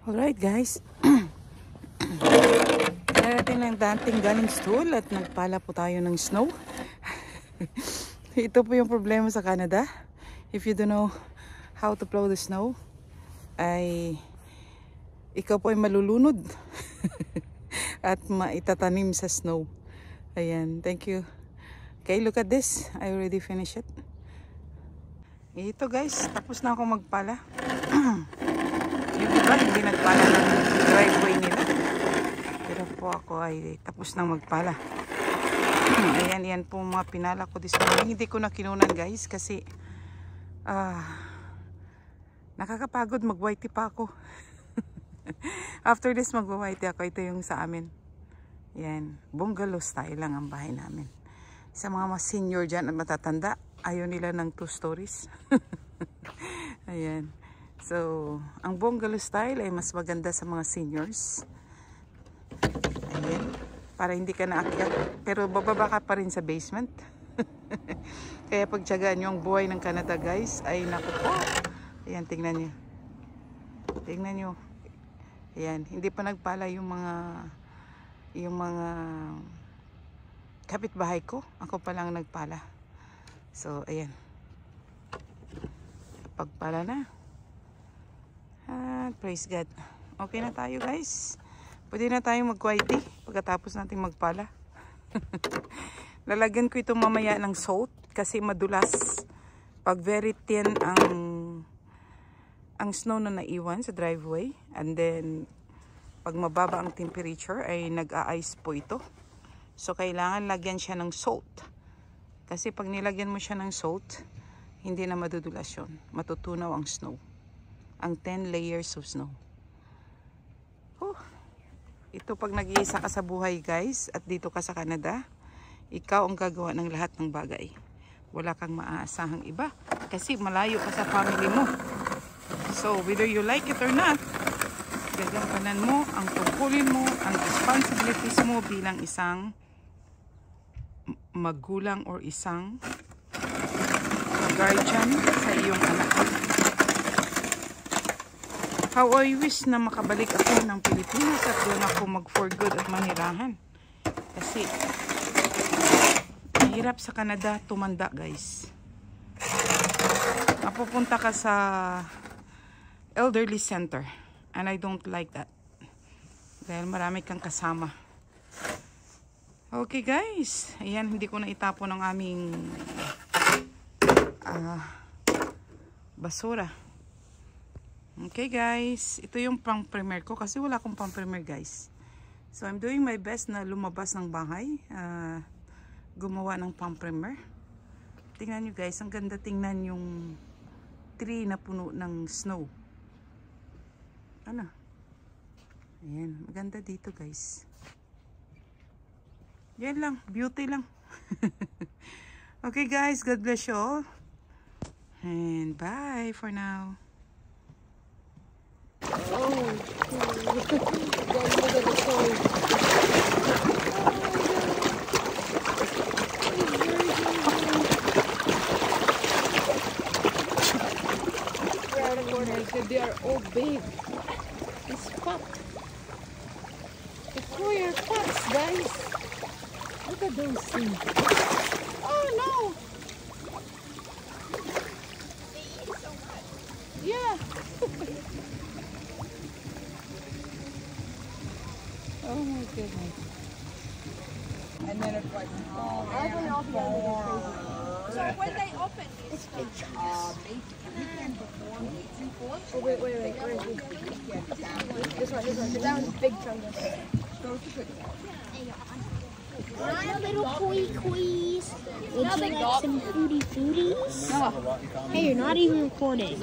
Alright guys, narating ng dating galing stool at nagpala po tayo ng snow. Ito po yung problema sa Canada. If you don't know how to plow the snow, ay ikaw po ay malulunod at maitatanim sa snow. Ayan, thank you. Okay, look at this. I already finished it. Ito guys, tapos na ako magpala. Yung iba hindi nagpala ng driveway nila, pero po ako ay tapos nang magpala. Ayan, yan po mga pinala ko this morning. Hindi ko na kinunan guys kasi nakakapagod, mag-whitey pa ako. After this mag-whitey ako. Ito yung sa amin. Yan, bungalow style lang ang bahay namin. Sa mga senior dyan at matatanda, ayaw nila ng 2 stories. Ayan. So, ang bungalow style ay mas maganda sa mga seniors. Ayan. Para hindi ka naakyat. Pero bababa ka pa rin sa basement. Kaya pagtyagaan nyo ang buhay ng Canada guys, ay naku po. Ayan, tingnan nyo. Tingnan nyo. Ayan, hindi pa nagpala yung mga kapitbahay ko. Ako pa lang nagpala. So, ayan. Pagpala na. Praise God. Okay na tayo guys. Pwede na tayo mag-whitey pagkatapos natin magpala. Lalagyan ko ito mamaya ng salt kasi madulas pag very thin ang snow na naiwan sa driveway. And then pag mababa ang temperature ay nag-a-ice po ito. So kailangan lagyan siya ng salt. Kasi pag nilagyan mo siya ng salt, hindi na madudulas yun. Matutunaw ang snow. Ang 10 layers of snow. Ito pag nag-iisa ka sa buhay guys at dito ka sa Canada, ikaw ang gagawa ng lahat ng bagay. Wala kang maaasahang iba kasi malayo ka sa family mo. So whether you like it or not, gagampanan mo ang tungkulin mo, ang responsibilities mo bilang isang magulang or isang guardian sa iyong anak. How I wish na makabalik ako ng Pilipinas at doon ako mag-for good at manirahan. Kasi mahirap sa Canada tumanda guys. Mapupunta ka sa elderly center and I don't like that. Dahil marami kang kasama. Okay guys, ayan, hindi ko na itapon ang aming basura. Okay guys, ito yung pang-primer ko kasi wala akong pang-primer guys. So I'm doing my best na lumabas ng bahay, gumawa ng pang-primer. Tingnan nyo guys, ang ganda tingnan yung tree na puno ng snow. Ano? Ayan, maganda dito guys. Yan lang, beauty lang. Okay guys, God bless you all. And bye for now. They are all big. It's fat. The clear fats, guys. Look at those things. Oh no! They eat so much. Yeah. Oh my goodness. And then it's like, oh, so when they open this, big chunks. Weekend before, Oh wait, where is this? This one. That one's big chungus. Hi, little koi-kois. Would you like some foodie foodies? No. Hey, you're not even recording.